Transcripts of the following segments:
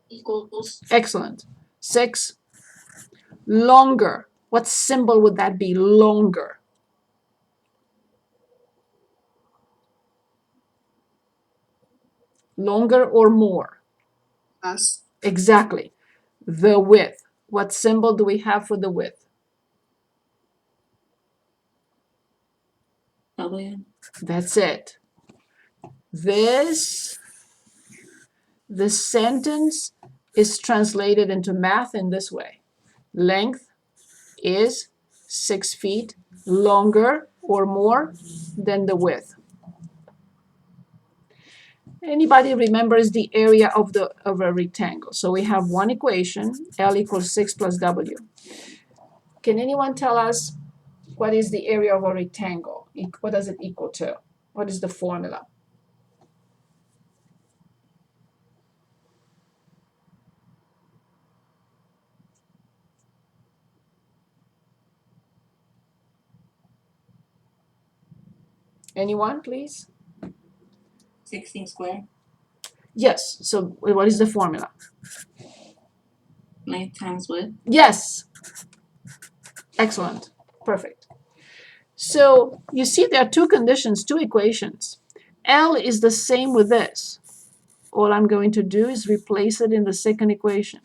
Equals. Excellent. 6. Longer. What symbol would that be? Longer. Longer or more? Plus. Exactly. The width. What symbol do we have for the width? W. That's it. This sentence is translated into math in this way. Length is 6 feet longer or more than the width. Anybody remembers the area of a rectangle? So we have one equation, L equals 6 plus W. Can anyone tell us what is the area of a rectangle? What does it equal to? What is the formula? Anyone, please? 16 squared. Yes. So what is the formula? Length times width. Yes. Excellent. Perfect. So you see there are two conditions, two equations. L is the same with this. All I'm going to do is replace it in the second equation.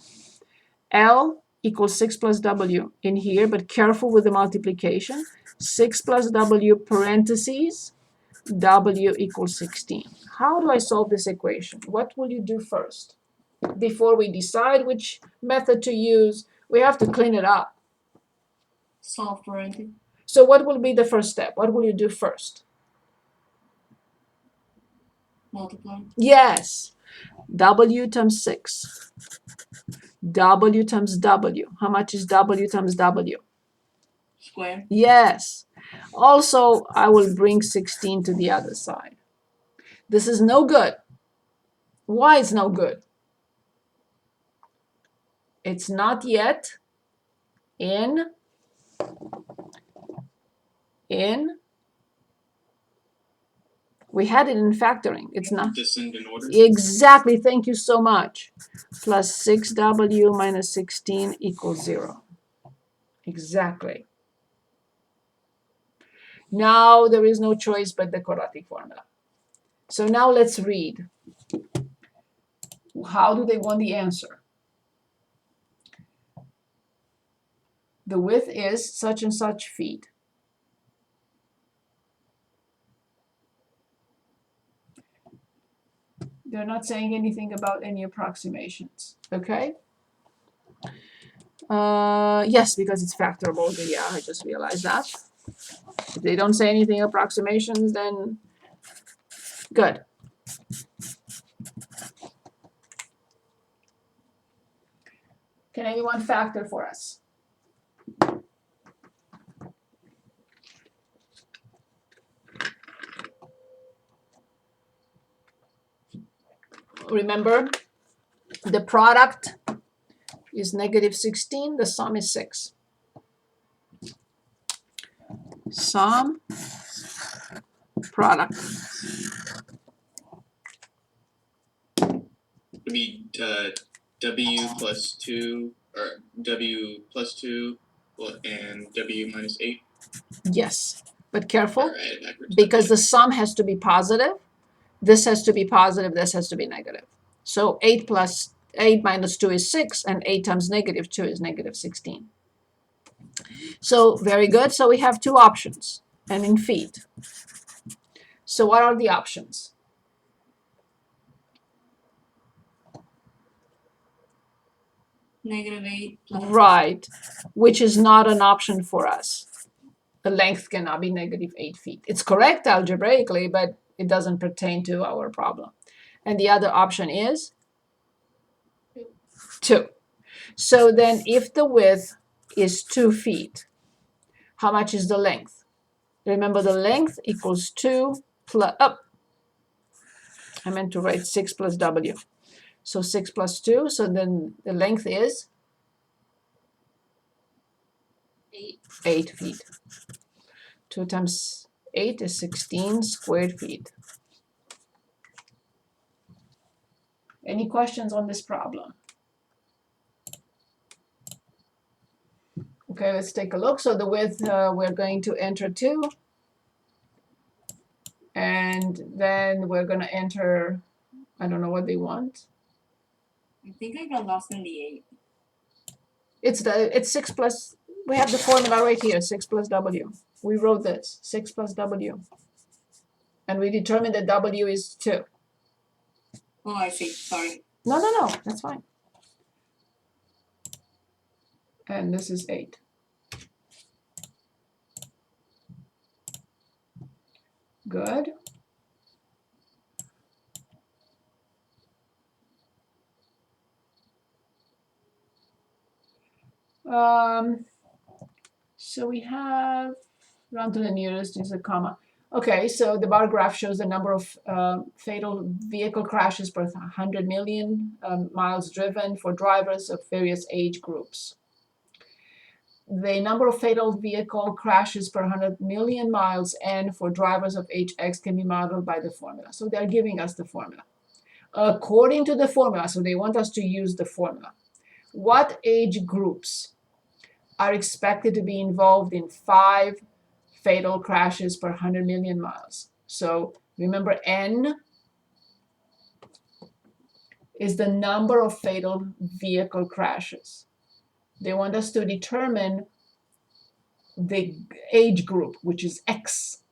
L equals 6 plus W in here, but careful with the multiplication. 6 plus W parentheses, W equals 16. How do I solve this equation? What will you do first? Before we decide which method to use, we have to clean it up. Solve parentheses. So what will be the first step? What will you do first? Multiply. Yes. W times 6. W times W. How much is W times W? Square. Yes. Also, I will bring 16 to the other side. This is no good. Why it's no good? It's not yet in we had it in factoring. It's not. Descend in order. Exactly. Thank you so much. Plus 6W minus 16 equals 0. Exactly. Now there is no choice but the quadratic formula. So now let's read. How do they want the answer? The width is such and such feet. They're not saying anything about any approximations, okay? Yes, because it's factorable. Yeah, I just realized that. If they don't say anything approximations, then good. Can anyone factor for us? Remember, the product is negative 16, the sum is 6. Sum product. It'd be W plus 2, or W plus 2, and W minus 8. Yes, but careful, Right, because the sum has to be positive. This has to be positive, this has to be negative. So 8 minus 2 is 6, and 8 times negative 2 is negative 16. So very good. So we have two options, and in feet. So what are the options? Negative 8. Right, which is not an option for us. The length cannot be negative 8 feet. It's correct algebraically, but it doesn't pertain to our problem. And the other option is 2. So then if the width is 2 feet, how much is the length? Remember, the length equals 2 plus, I meant to write 6 plus W. So 6 plus 2, so then the length is 8 feet. 2 times 8 is 16 squared feet. Any questions on this problem? Okay, let's take a look. So the width, we're going to enter 2. And then we're going to enter, I don't know what they want. I think I got lost in the 8. It's 6 plus, we have the formula right here, 6 plus W. We wrote this, 6 plus W. And we determined that W is 2. Oh, I see. Sorry. No, that's fine. And this is 8. Good. So we have round to the nearest is a comma. Okay, so the bar graph shows the number of fatal vehicle crashes per 100 million miles driven for drivers of various age groups. The number of fatal vehicle crashes per 100 million miles and for drivers of age X can be modeled by the formula. So they're giving us the formula. According to the formula, so they want us to use the formula. What age groups are expected to be involved in 5 fatal crashes per 100 million miles? So remember, N is the number of fatal vehicle crashes. They want us to determine the age group, which is X.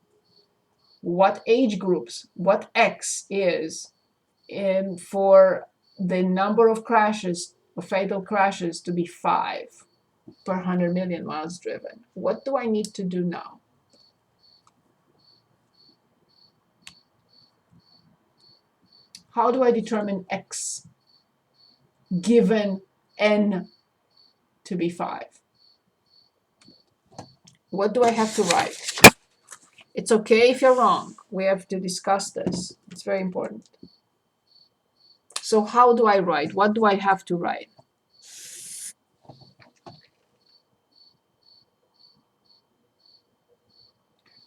What age groups, what X is for the number of crashes, of fatal crashes, to be 5 per 100 million miles driven. What do I need to do now? How do I determine X given N to be 5? What do I have to write? It's okay if you're wrong. We have to discuss this. It's very important. So how do I write? What do I have to write?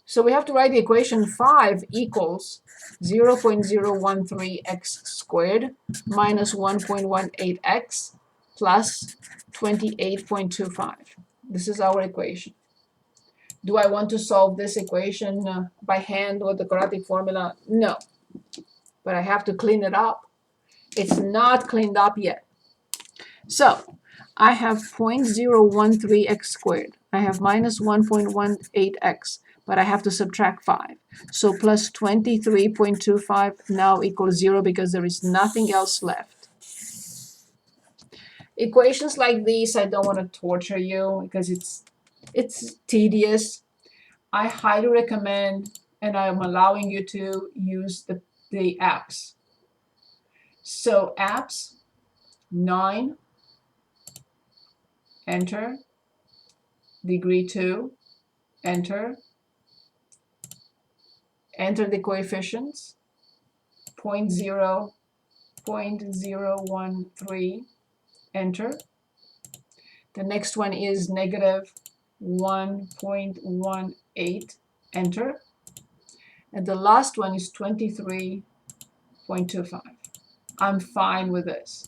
So we have to write the equation 5 equals 0.013x squared minus 1.18x plus 28.25. This is our equation. Do I want to solve this equation by hand with the quadratic formula? No. But I have to clean it up. It's not cleaned up yet. So I have 0.013x squared. I have minus 1.18x. But I have to subtract 5. So plus 23.25 now equals 0 because there is nothing else left. Equations like these, I don't want to torture you because it's tedious. I highly recommend, and I'm allowing you to use the apps. So apps, 9, enter, degree 2, enter. Enter the coefficients, 0.0, 0.013, enter. The next one is negative 1.18, enter. And the last one is 23.25. I'm fine with this.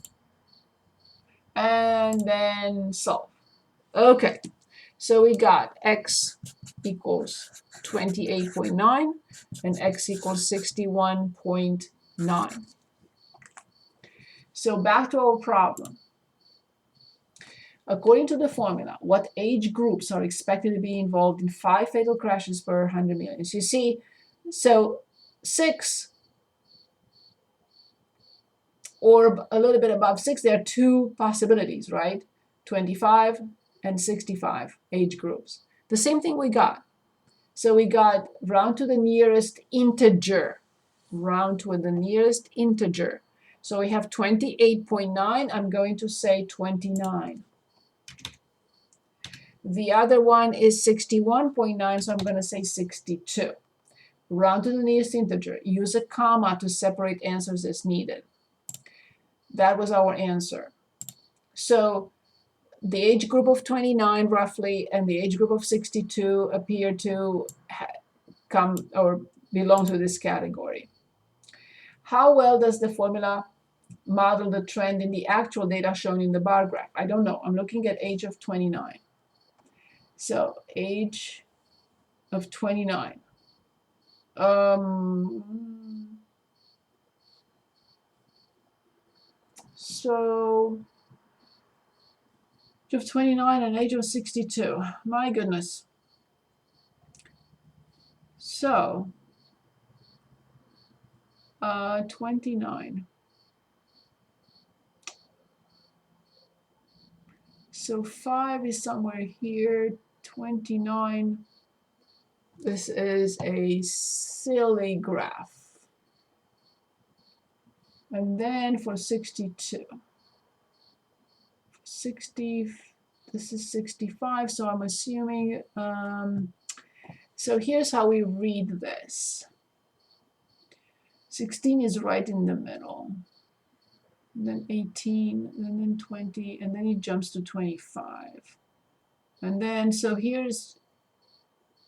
And then solve. Okay, so we got x equals 28.9 and x equals 61.9. So back to our problem. According to the formula, what age groups are expected to be involved in 5 fatal crashes per 100 million? As you see, so 6 or a little bit above 6, there are 2 possibilities, right? 25 and 65 age groups. The same thing we got. So we got round to the nearest integer. Round to the nearest integer. So we have 28.9. I'm going to say 29. The other one is 61.9, so I'm going to say 62. Round to the nearest integer. Use a comma to separate answers as needed. That was our answer. So the age group of 29 roughly and the age group of 62 appear to come or belong to this category. How well does the formula model the trend in the actual data shown in the bar graph. I don't know. I'm looking at age of 29. So age of 29. So age of 29 and age of 62. My goodness. So 29. So 5 is somewhere here. 29. This is a silly graph. And then for 62. 60, this is 65, so I'm assuming, so here's how we read this. 16 is right in the middle, and then 18, and then 20, and then it jumps to 25. And then, so here's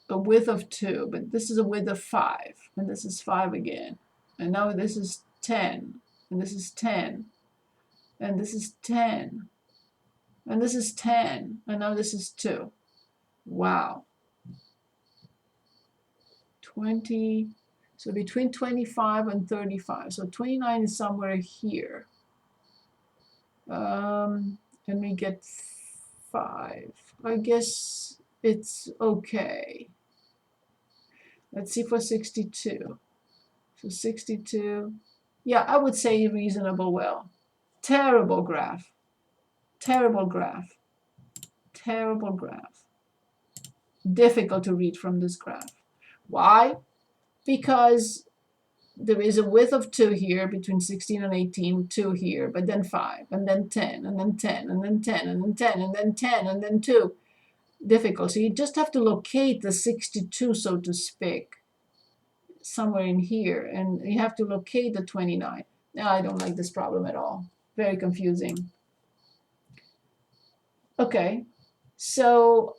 a width of 2, but this is a width of 5, and this is 5 again. And now this is 10, and this is 10, and this is 10, and this is 10, and now this is 2. Wow. 20, so between 25 and 35. So 29 is somewhere here. And we get 5. I guess it's okay. Let's see for 62. So 62, yeah, I would say reasonable well. Terrible graph. Terrible graph. Terrible graph. Difficult to read from this graph. Why? Because there is a width of 2 here between 16 and 18, 2 here, but then 5, and then 10, and then 10, and then 10, and then 10, and then 10, and then 2. Difficult. So you just have to locate the 62, so to speak, somewhere in here, and you have to locate the 29. Now, I don't like this problem at all. Very confusing. Okay, so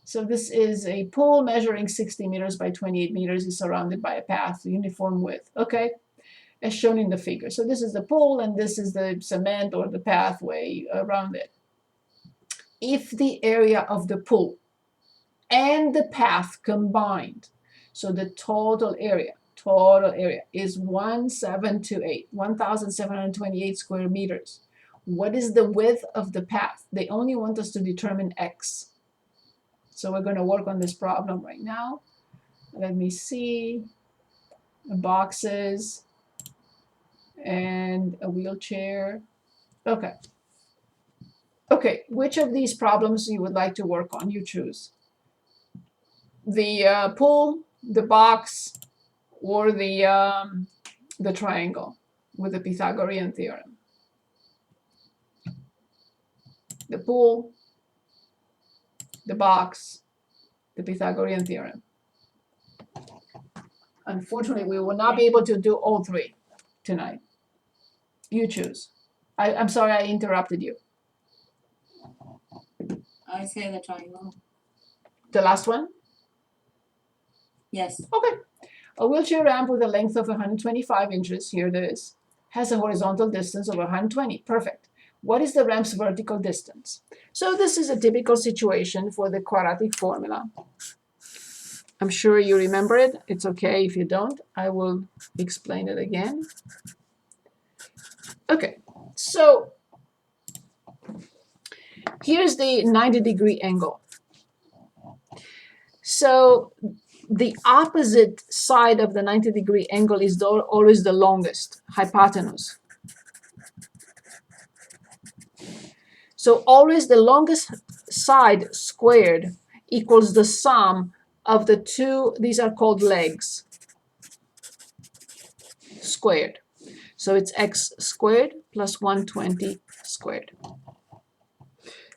so this is a pool measuring 60 meters by 28 meters. Is surrounded by a path, uniform width. Okay, as shown in the figure. So this is the pool, and this is the cement or the pathway around it. If the area of the pool and the path combined, so the total area is 1,728 square meters. What is the width of the path? They only want us to determine x. So we're going to work on this problem right now. Let me see. Boxes and a wheelchair. Okay. Okay, which of these problems you would like to work on? You choose. The pool, the box, or the triangle with the Pythagorean theorem. The pool, the box, the Pythagorean theorem. Unfortunately, we will not be able to do all three tonight. You choose. I'm sorry I interrupted you. I say the triangle. The last one? Yes. Okay. A wheelchair ramp with a length of 125 inches, here it is, has a horizontal distance of 120. Perfect. What is the ramp's vertical distance? So this is a typical situation for the quadratic formula. I'm sure you remember it. It's okay if you don't. I will explain it again. Okay, so here's the 90-degree angle. So the opposite side of the 90-degree angle is always the longest, hypotenuse. So always the longest side squared equals the sum of the two, these are called legs, squared. So it's x squared plus 120 squared.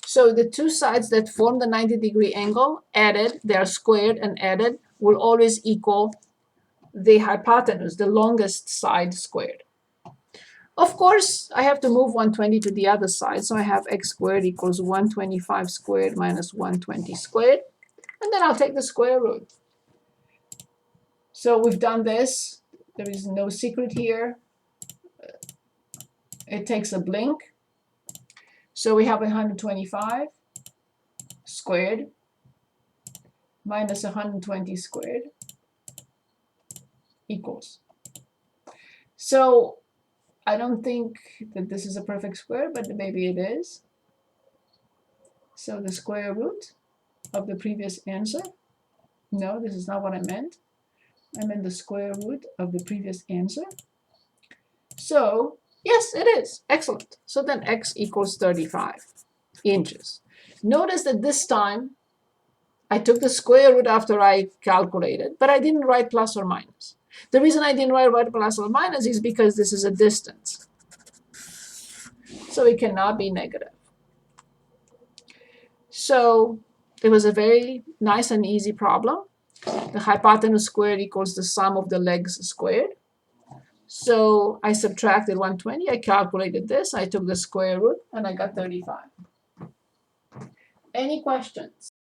So the two sides that form the 90-degree angle added, they are squared and added, will always equal the hypotenuse, the longest side squared. Of course, I have to move 120 to the other side, so I have x squared equals 125 squared minus 120 squared, and then I'll take the square root. So we've done this. There is no secret here. It takes a blink. So we have 125 squared minus 120 squared equals. So I don't think that this is a perfect square, but maybe it is. So the square root of the previous answer. No, this is not what I meant. I meant the square root of the previous answer. So yes, it is. Excellent. So then x equals 35 inches. Notice that this time I took the square root after I calculated, but I didn't write plus or minus. The reason I didn't write plus or minus is because this is a distance. So it cannot be negative. So it was a very nice and easy problem. The hypotenuse squared equals the sum of the legs squared. So I subtracted 120, I calculated this, I took the square root, and I got 35. Any questions?